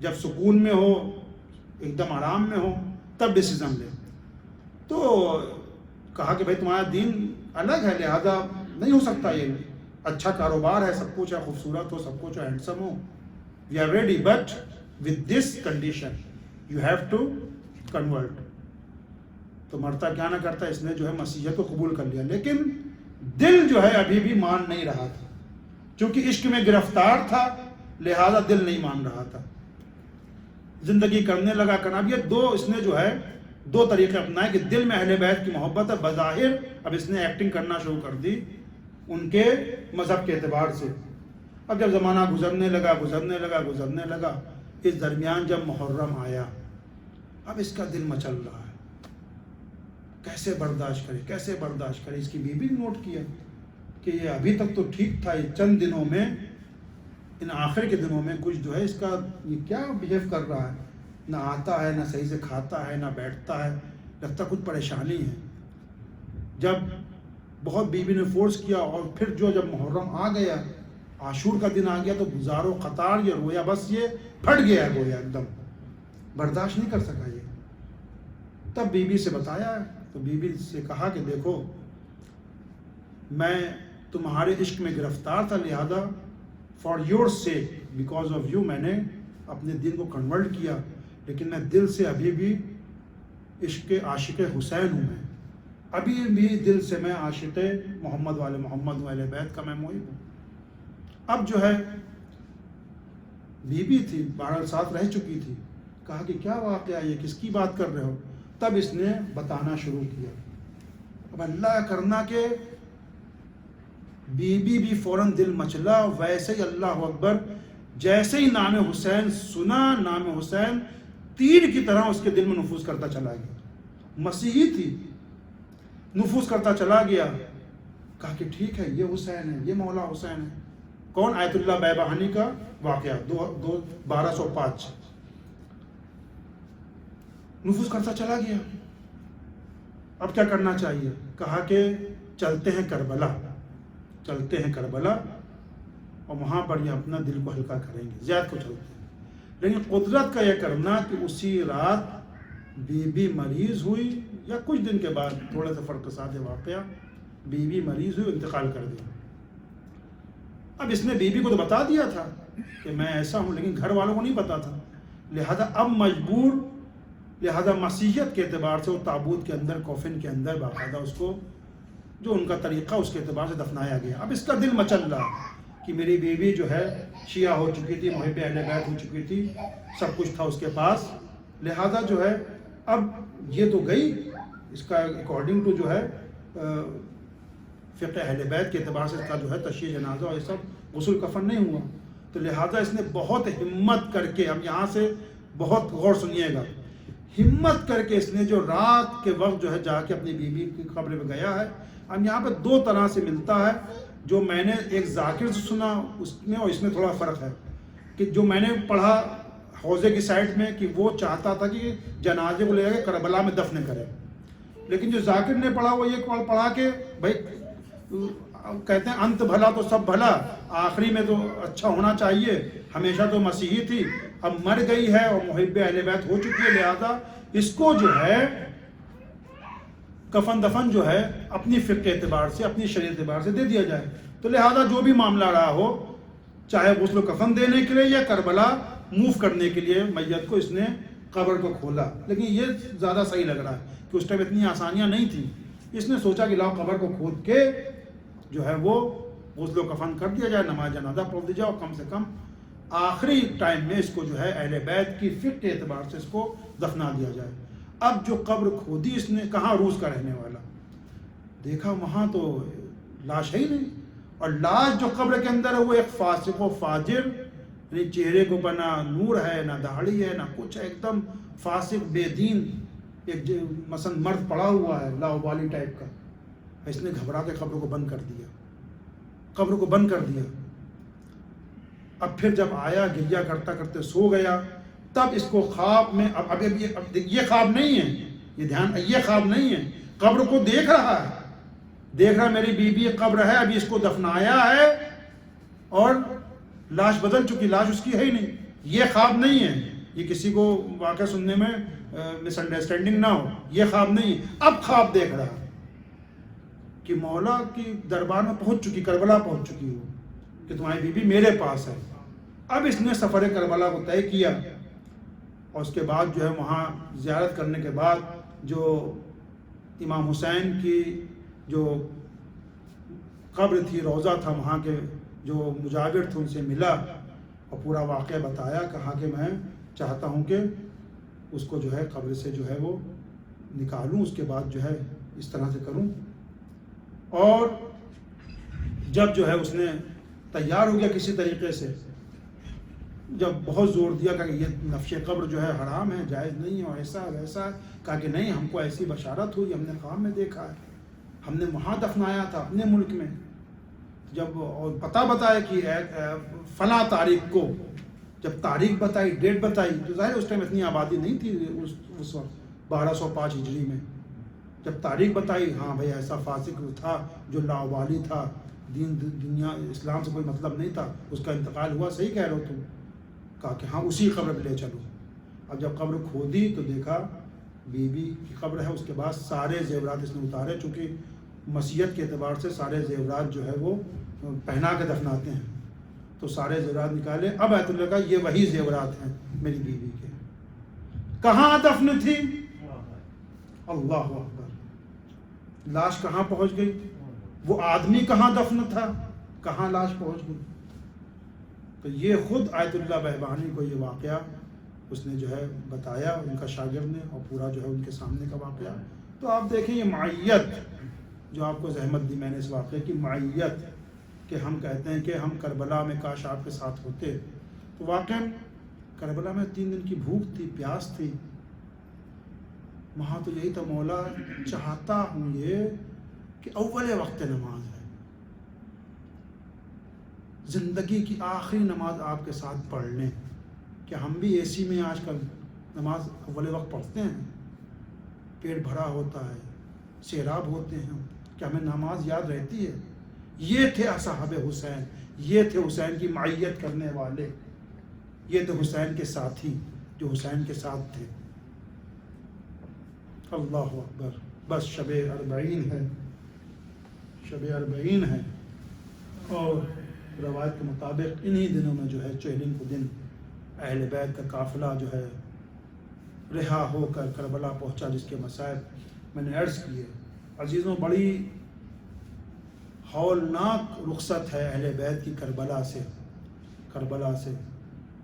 جب سکون میں ہو، ایک دم آرام میں ہو، تب ڈیسیزن لے. تو کہا کہ بھائی تمہارا دین الگ ہے، لہذا نہیں ہو سکتا. یہ اچھا کاروبار ہے، سب کچھ ہے، خوبصورت ہو، سب کچھ ہے، ہینڈسم ہو، we are ready, but with this condition you have to convert. تو مرتا کیا نہ کرتا، اس نے جو ہے مسیحیت کو قبول کر لیا، لیکن دل جو ہے ابھی بھی مان نہیں رہا تھا. چونکہ عشق میں گرفتار تھا، لہذا دل نہیں مان رہا تھا. زندگی کرنے لگا کرنا. اب یہ اس نے جو ہے دو طریقے اپنائے کہ دل میں اہل بیت کی محبت ہے، بظاہر اب اس نے ایکٹنگ کرنا شروع کر دی ان کے مذہب کے اعتبار سے. اب جب زمانہ گزرنے لگا، اس درمیان جب محرم آیا، اب اس کا دل مچل رہا ہے، کیسے برداشت کرے. اس کی بیوی نے نوٹ کیا کہ یہ ابھی تک تو ٹھیک تھا، یہ چند دنوں میں، ان آخر کے دنوں میں کچھ جو ہے اس کا یہ کیا بہیو کر رہا ہے، نہ آتا ہے، نہ صحیح سے کھاتا ہے، نہ بیٹھتا ہے، لگتا کچھ پریشانی ہے. جب بہت بیوی نے فورس کیا، اور پھر جب محرم آ گیا، عاشور کا دن آ گیا، تو گزار و قطار یہ رویا، بس یہ پھٹ گیا گویا، ایک دم برداشت نہیں کر سکا یہ. تب بیوی سے بتایا، تو بیوی سے کہا کہ دیکھو میں تمہارے عشق میں گرفتار تھا، لہذا for your sake, because of you, میں نے اپنے دین کو کنورٹ کیا، لیکن میں دل سے ابھی بھی عاشق حسین ہوں. میں ابھی بھی دل سے میں عاشق محمد والے محمد و اہل بیت کا میں محب ہوں. اب جو ہے بیوی تھی، 12 سال رہ چکی تھی. کہا کہ کیا واقعہ، یہ کس کی بات کر رہے ہو؟ تب اس نے بتانا شروع کیا. اب اللہ کرنا کہ بیوی بھی فوراً دل مچلا. ویسے ہی اللہ اکبر، جیسے ہی نام حسین سنا، نام حسین تیر کی طرح اس کے دل میں نفوذ کرتا چلا گیا. مسیحی تھی، نفوذ کرتا چلا گیا. کہا کہ ٹھیک ہے، یہ حسین ہے، یہ مولا حسین ہے. کون؟ آیت اللہ بیبہانی کا واقعہ 1205. نفوذ کرتا چلا گیا. اب کیا کرنا چاہیے؟ کہا کہ چلتے ہیں کربلا، اور وہاں پر یہ اپنا دل کو ہلکا کریں گے. زیاد کو چلتے ہیں، لیکن قدرت کا یہ کرنا کہ اسی رات بیوی مریض ہوئی، یا کچھ دن کے بعد، تھوڑے سے فرق کے ساتھ واقعہ، بیوی مریض ہوئی، انتقال کر دی. اب اس نے بیوی کو تو بتا دیا تھا کہ میں ایسا ہوں، لیکن گھر والوں کو نہیں پتا تھا. لہذا اب مجبور، لہذا مسیحیت کے اعتبار سے وہ تابوت کے اندر، کوفن کے اندر باقاعدہ اس کو جو ان کا طریقہ اس کے اعتبار سے دفنایا گیا. اب اس کا دل مچل رہا کہ میری بیوی جو ہے شیعہ ہو چکی تھی، محب اہل بیت ہو چکی تھی، سب کچھ تھا اس کے پاس. لہذا جو ہے اب یہ تو گئی، اس کا اکارڈنگ ٹو جو ہے فقہ اہل بیت کے اعتبار سے اس کا جو ہے تشییع جنازہ اور یہ سب غسل کفن نہیں ہوا. تو لہذا اس نے بہت ہمت کر کے، اب یہاں سے بہت غور سنیے گا، ہمت کر کے اس نے جو رات کے وقت جو ہے جا کے اپنی بیوی کی قبر پہ گیا ہے. اب یہاں پہ دو طرح سے ملتا ہے، جو میں نے ایک ذاکر سے سنا اس میں اور اس میں تھوڑا فرق ہے. کہ جو میں نے پڑھا حوضے کی سائڈ میں کہ وہ چاہتا تھا کہ جنازے کو لے کے کربلا میں دفن کرے. لیکن جو ذاکر نے پڑھا وہ یہ پڑھا کہ بھائی کہتے ہیں انت بھلا تو سب بھلا، آخری میں تو اچھا ہونا چاہیے، ہمیشہ تو مسیحی تھی، اب مر گئی ہے اور محب اہل بیت ہو چکی ہے، لہذا اس کو جو ہے کفن دفن جو ہے اپنی فقہ اعتبار سے، اپنی شریعت اعتبار سے دے دیا جائے. تو لہذا جو بھی معاملہ رہا ہو، چاہے غسل و کفن دینے کے لیے یا کربلا موو کرنے کے لیے میت کو، اس نے قبر کو کھولا. لیکن یہ زیادہ صحیح لگ رہا ہے کہ اس ٹائم اتنی آسانیاں نہیں تھیں. اس نے سوچا کہ لاؤ قبر کو کھود کے جو ہے وہ غسل و کفن کر دیا جائے، نماز جنازہ پڑھ دیا جائے، اور کم سے کم آخری ٹائم میں اس کو جو ہے اہل بیت کی فقہ کے اعتبار سے اس کو دفنا دیا جائے. اب جو قبر کھودی اس نے، کہاں روس کا رہنے والا، دیکھا وہاں تو لاش ہے ہی نہیں، اور لاش جو قبر کے اندر ہے وہ ایک فاسق و فاجر، یعنی چہرے کو نہ نور ہے، نہ داڑھی ہے، نہ کچھ ہے، ایک دم فاسق بے دین ایک مثلا مرد پڑا ہوا ہے لاوالی ٹائپ کا. اس نے گھبرا کے قبر کو بند کر دیا، قبر کو بند کر دیا. اب پھر جب آیا گریا کرتا کرتے سو گیا، تب اس کو خواب میں، اب یہ خواب نہیں ہے، یہ دھیان، یہ خواب نہیں ہے، قبر کو دیکھ رہا ہے، دیکھ رہا میری بیوی قبر ہے، ابھی اس کو دفنایا ہے اور لاش بدل چکی، لاش اس کی ہے ہی نہیں. یہ خواب نہیں ہے، یہ کسی کو واقعہ سننے میں مس انڈرسٹینڈنگ نہ ہو، یہ خواب نہیں ہے. اب خواب دیکھ رہا کہ مولا کی دربار میں پہنچ چکی، کربلا پہنچ چکی ہو، کہ تمہاری بیوی میرے پاس ہے. اب اس نے سفر کربلا کو طے کیا، اور اس کے بعد جو ہے وہاں زیارت کرنے کے بعد جو امام حسین کی جو قبر تھی، روضہ تھا، وہاں کے جو مجاور تھے ان سے ملا اور پورا واقعہ بتایا. کہا کہ میں چاہتا ہوں کہ اس کو جو ہے قبر سے جو ہے وہ نکالوں، اس کے بعد جو ہے اس طرح سے کروں. اور جب جو ہے اس نے تیار ہو گیا کسی طریقے سے، جب بہت زور دیا کہ یہ نفش قبر جو ہے حرام ہے، جائز نہیں ہے، اور ایسا ویسا، کہا کہ نہیں، ہم کو ایسی بشارت ہوئی، ہم نے خواب میں دیکھا ہے، ہم نے وہاں دفنایا تھا اپنے ملک میں. جب اور پتہ بتایا کہ فلاں تاریخ کو، جب تاریخ بتائی، ڈیٹ بتائی، تو ظاہر اس ٹائم اتنی آبادی نہیں تھی اس وقت 1205 ہجری میں. جب تاریخ بتائی، ہاں بھائی ایسا فاسق تھا جو لاوالی تھا، دین دنیا اسلام سے کوئی مطلب نہیں تھا، اس کا انتقال ہوا، صحیح کہہ رہے ہو تم. کہا کہ ہاں اسی قبر پہ لے چلو. اب جب قبر کھودی تو دیکھا بیوی کی قبر ہے. اس کے بعد سارے زیورات اس نے اتارے، چونکہ مسیحیت کے اعتبار سے سارے زیورات جو ہے وہ پہنا کے دفناتے ہیں، تو سارے زیورات نکالے. اب آیت اللہ کا یہ وہی زیورات ہیں میری بیوی کے. کہاں دفن تھی؟ اللہ اکبر. لاش کہاں پہنچ گئی؟ وہ آدمی کہاں دفن تھا، کہاں لاش پہنچ گئی. تو یہ خود آیت اللہ بہبانی کو یہ واقعہ اس نے جو ہے بتایا، ان کا شاگرد نے، اور پورا جو ہے ان کے سامنے کا واقعہ. تو آپ دیکھیں یہ معیت جو آپ کو زحمت دی میں نے اس واقعے کی، معیت کہ ہم کہتے ہیں کہ ہم کربلا میں کاش آپ کے ساتھ ہوتے. تو واقعاً کربلا میں 3 دن کی بھوک تھی، پیاس تھی. وہاں تو یہی تھا، مولا چاہتا ہوں یہ کہ اول وقت نماز ہے، زندگی کی آخری نماز آپ کے ساتھ پڑھ لیں. کہ ہم بھی اے سی میں آج کل نماز اول وقت پڑھتے ہیں، پیٹ بھرا ہوتا ہے، سیراب ہوتے ہیں، کہ ہمیں نماز یاد رہتی ہے. یہ تھے اصحاب حسین، یہ تھے حسین کی معیت کرنے والے، یہ تھے حسین کے ساتھی جو حسین کے ساتھ تھے. اللہ اکبر. بس شب 40 ہے، شب 40 ہے، اور روایت کے مطابق انہی دنوں میں جو ہے 14 کو دن اہل بیت کا قافلہ جو ہے رہا ہو کر کربلا پہنچا، جس کے مصائب میں نے عرض کیے. عزیزوں، بڑی ہولناک رخصت ہے اہل بیت کی کربلا سے. کربلا سے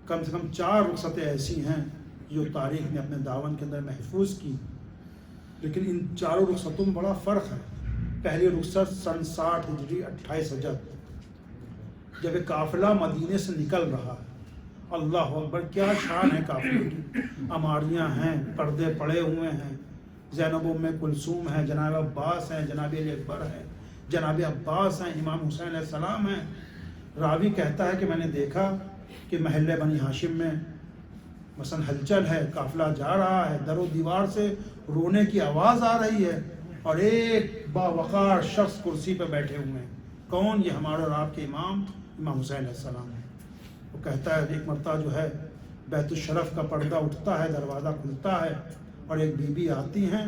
کم 4 رخصتیں ایسی ہیں جو تاریخ نے اپنے داون کے اندر محفوظ کی، لیکن ان 4 رخصتوں میں بڑا فرق ہے. پہلی رخصت سن 60 ہجری 28 رجب، جب ایک قافلہ مدینے سے نکل رہا ہے. اللہ اکبر، کیا شان ہے قافلے کی. عماریاں ہیں، پردے پڑے ہوئے ہیں، زینب ام کلثوم ہیں، جناب عباس ہیں، جناب علی اکبر ہیں، جناب عباس ہیں، امام حسین علیہ السلام ہیں. راوی کہتا ہے کہ میں نے دیکھا کہ محلے بنی ہاشم میں مثلا ہلچل ہے، قافلہ جا رہا ہے، در و دیوار سے رونے کی آواز آ رہی ہے اور ایک باوقار شخص کرسی پہ بیٹھے ہوئے ہیں. کون؟ یہ ہمارے اور آپ کے امام حسین علیہ السلام ہیں. وہ کہتا ہے ایک مرتبہ جو ہے بیت الشرف کا پردہ اٹھتا ہے، دروازہ کھلتا ہے اور ایک بی بی آتی ہیں.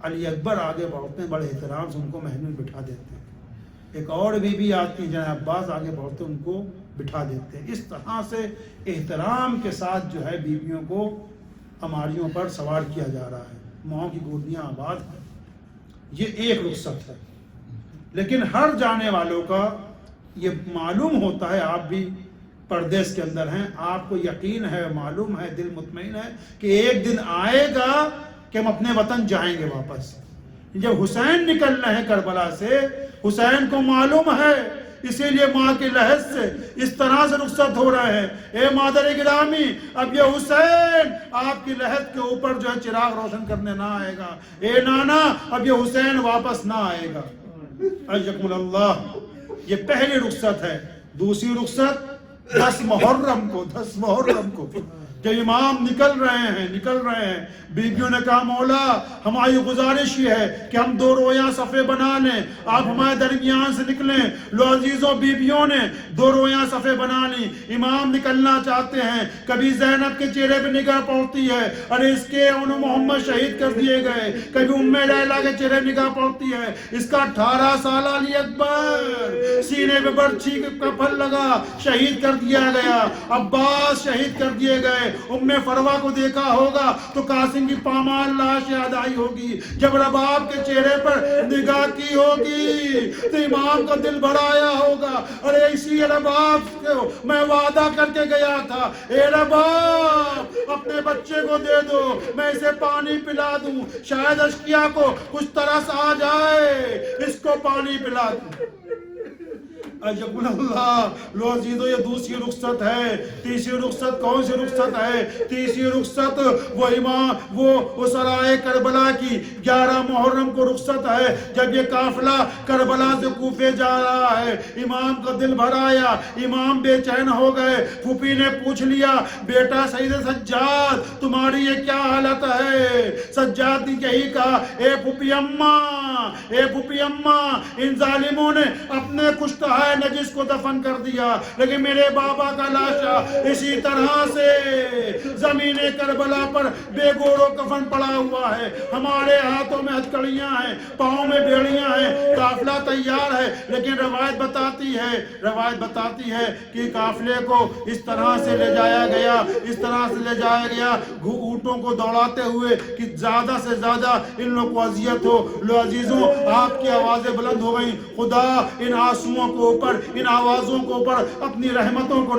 علی اکبر آگے بڑھتے ہیں، بڑے احترام سے ان کو محل میں بٹھا دیتے ہیں. ایک اور بی بی آتی ہیں، جناب عباس آگے بڑھتے ان کو بٹھا دیتے ہیں. اس طرح سے احترام کے ساتھ جو ہے بیویوں کو ہماریوں پر سوار کیا جا رہا ہے. ماؤں کی گودیاں آباد ہیں. یہ ایک رخصت ہے. لیکن ہر جانے والوں کا یہ معلوم ہوتا ہے، آپ بھی پردیس کے اندر ہیں، آپ کو یقین ہے، معلوم ہے، دل مطمئن ہے کہ ایک دن آئے گا کہ ہم اپنے وطن جائیں گے واپس. جب حسین نکل رہے ہیں کربلا سے، حسین کو معلوم ہے، اسی لیے ماں کے لحظ سے اس طرح سے رخصت ہو رہے ہیں. اے مادر گرامی، اب یہ حسین آپ کی لحد کے اوپر جو ہے چراغ روشن کرنے نہ آئے گا. اے نانا، اب یہ حسین واپس نہ آئے گا. اجزاکم اللہ. یہ پہلی رخصت ہے. دوسری رخصت 10 محرم کو جب امام نکل رہے ہیں بیویوں نے کہا مولا ہماری گزارش یہ ہے کہ ہم 2 رویاں صفے بنا لیں، آپ ہمارے درمیان سے نکلیں. لو عزیزوں، بیویوں نے 2 رویاں صفے بنا لی. امام نکلنا چاہتے ہیں. کبھی زینب کے چہرے پہ نگاہ پڑتی ہے، ارے اس کے انہوں محمد شہید کر دیے گئے. کبھی ام لیلا کے چہرے نگاہ پڑتی ہے، اس کا 18 سالہ علی اکبر سینے پہ برچھی کا پھل لگا، شہید کر دیا گیا. عباس شہید کر دیے گئے. ام فروا کو دیکھا ہوگا تو قاسم کی پامال لاش یاد آئی ہوگی. جب رباب کے چہرے پر نگاہ کی ہوگی تو امام کا دل بڑا آیا ہوگا. ارے اسی رباب کو میں وعدہ کر کے گیا تھا، اے رباب اپنے بچے کو دے دو، میں اسے پانی پلا دوں، شاید اشقیا کو کچھ ترس آ جائے، اس کو پانی پلا دوں. اجزاکم اللہ. لو عزیزو، یہ دوسری رخصت ہے. تیسری رخصت کون سی رخصت ہے؟ تیسری رخصت وہ امام وہ سرائے کربلا کی 11 محرم کو رخصت ہے، جب یہ قافلہ کربلا سے کوفے جا رہا ہے. امام کا دل بھر آیا، امام بے چین ہو گئے. پھوپھی نے پوچھ لیا، بیٹا سید سجاد تمہاری یہ کیا حالت ہے؟ سجاد نے یہی کہا، اے پھوپھی اماں، ان ظالموں نے اپنے کشتہ ہے نجس کو دفن کر دیا، لیکن میرے بابا کا لاشا اسی طرح سے زمین کربلا پر بے گوڑ و کفن پڑا ہوا ہے. ہمارے ہاتھوں میں ہتھکڑیاں ہیں، پاؤں میں بیڑیاں ہیں. قافلہ تیار ہے، لیکن روایت بتاتی ہے کہ قافلے کو اس طرح سے لے جایا گیا اونٹوں کو دوڑاتے ہوئے کہ زیادہ سے زیادہ ان لوگوں کو اذیت ہو. لو عزیزوں، آپ کی آوازیں بلند ہو گئیں. خدا ان آنسوؤں کو اوپر، ان آوازوں کو اوپر اپنی رحمتوں کو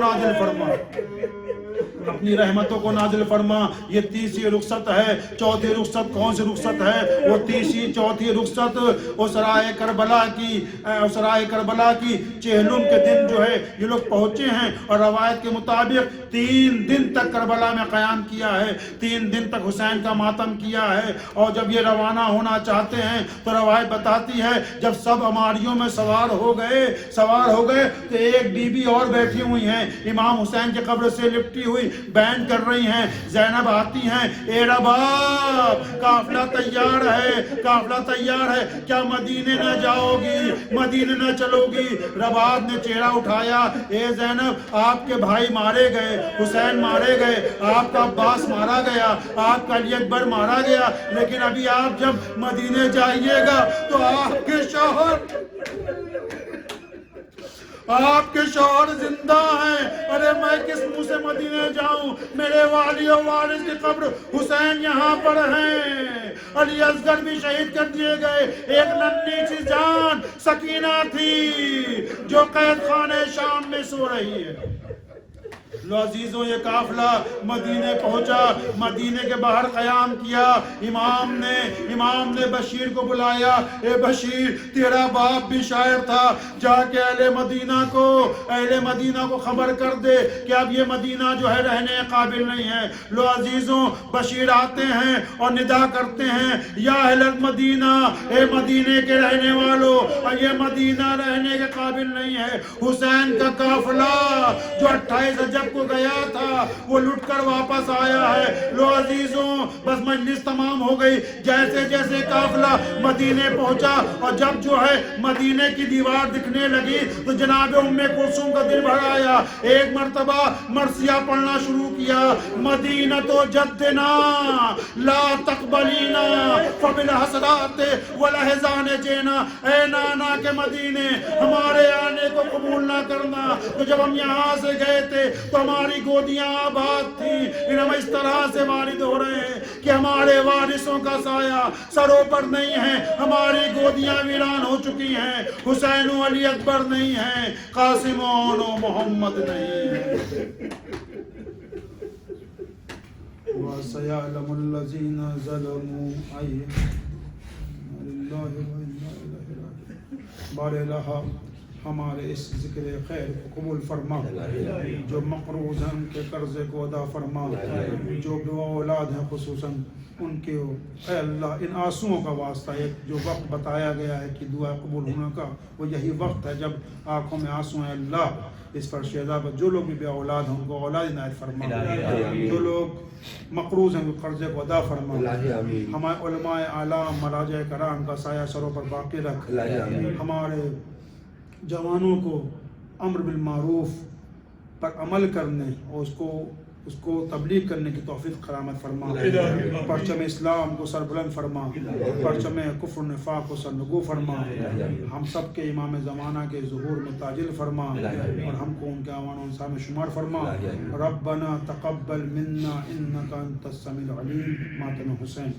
نازل فرما. یہ تیسری رخصت ہے. چوتھی رخصت کون سی رخصت ہے؟ وہ چوتھی رخصت اسرائے کربلا کی چہلم کے دن جو ہے یہ لوگ پہنچے ہیں، اور روایت کے مطابق 3 دن تک کربلا میں قیام کیا ہے، 3 دن تک حسین کا ماتم کیا ہے. اور جب یہ روانہ ہونا چاہتے ہیں تو روایت بتاتی ہے جب سب ہماریوں میں سوار ہو گئے تو ایک بی بی اور بیٹھی ہوئی ہیں، امام حسین کی قبر سے لپٹی ہوئی بیان کر رہی ہیں. زینب آتی ہیں، اے رباب قافلہ تیار ہے، کیا مدینے نہ جاؤ گی، مدینے نہ چلو گی؟ رباب نے چہرہ اٹھایا، اے زینب آپ کے بھائی مارے گئے، حسین مارے گئے، آپ کا عباس مارا گیا، آپ کا علی اکبر مارا گیا، لیکن ابھی آپ جب مدینے جائیے گا تو آپ کے شوہر زندہ ہیں. ارے میں کس منہ سے مدینے جاؤں؟ میرے والی و وارث کی قبر حسین یہاں پر ہیں. علی اصغر بھی شہید کر دیے گئے. ایک ننھی سی جان سکینہ تھی جو قید خانے شام میں سو رہی ہے. لو عزیزوں، یہ قافلہ مدینے پہنچا، مدینے کے باہر قیام کیا. امام نے بشیر کو بلایا، اے بشیر تیرا باپ بھی شاعر تھا، جا کے اہل مدینہ کو خبر کر دے کہ اب یہ مدینہ جو ہے رہنے قابل نہیں ہے. لو عزیزوں، بشیر آتے ہیں اور ندا کرتے ہیں، یا اہل المدینہ، اے مدینے کے رہنے والوں، اور یہ مدینہ رہنے کے قابل نہیں ہے. حسین کا قافلہ جو 28,000 رجب کو گیا تھا وہ لٹ کر واپس آیا ہے۔ لو عزیزوں بس مجلس تمام ہو گئی، جیسے جیسے قافلہ مدینے پہنچا اور جب جو ہے مدینے کی دیوار دکھنے لگی تو جناب ام کلثوم کا دل بھر آیا، ایک مرتبہ مرثیہ پڑھنا شروع کیا، مدینہ تو جدنا لا تقبلینا فبالحسرات والاحزان جینا، اے نانا کے مدینے ہمارے آنے کو قبول نہ کرنا، تو جب ہم یہاں سے گئے تھے تو ہماری گودیاں آباد تھیں، لیکن ہم اس طرح سے والد ہو رہے ہیں کہ ہمارے وارثوں کا سایہ سروں پر نہیں ہے، ہماری گودیاں ویران ہو چکی ہیں، حسین و علی اکبر نہیں ہیں، قاسم و محمد نہیں ہیں۔ وَسَيَعْلَمُ الَّذِينَ ظَلَمُوا أَيَّ لِلَّهِ وَإِنَّا إِلَيْهِ رَاجِعُونَ۔ بار الہ ہمارے اس ذکر خیر کو قبول فرما، جو مقروض ہیں ان کے قرضے کو ادا فرما، جو بے اولاد ہیں خصوصاً ان کے اے اللہ ان آنسوؤں کا واسطہ، ایک جو وقت بتایا گیا ہے کہ دعا قبول ہونے کا وہ یہی وقت ہے جب آنکھوں میں آنسو ہیں، اللہ اس پر شہدا پر جو لوگ بھی بے اولاد ہیں ان کو اولاد عنایت فرما، جو لوگ مقروض ہیں قرضے کو ادا فرما، ہمارے علماء اعلیٰ مراجع کرام کا سایہ سروں پر باقی رکھ، ہمارے جوانوں کو امر بالمعروف پر عمل کرنے اور اس کو تبلیغ کرنے کی توفیق کرامت فرما، پرچم اسلام کو سربلند فرما، پرچم کفر نفاق کو سرنگو فرما، ہم سب کے امام زمانہ کے ظہور میں تاجل فرما اور ہم کو ان کے اعوان و انصار میں شمار فرما۔ ربنا تقبل منا انک انت السمیع العلیم۔ ماتم حسین۔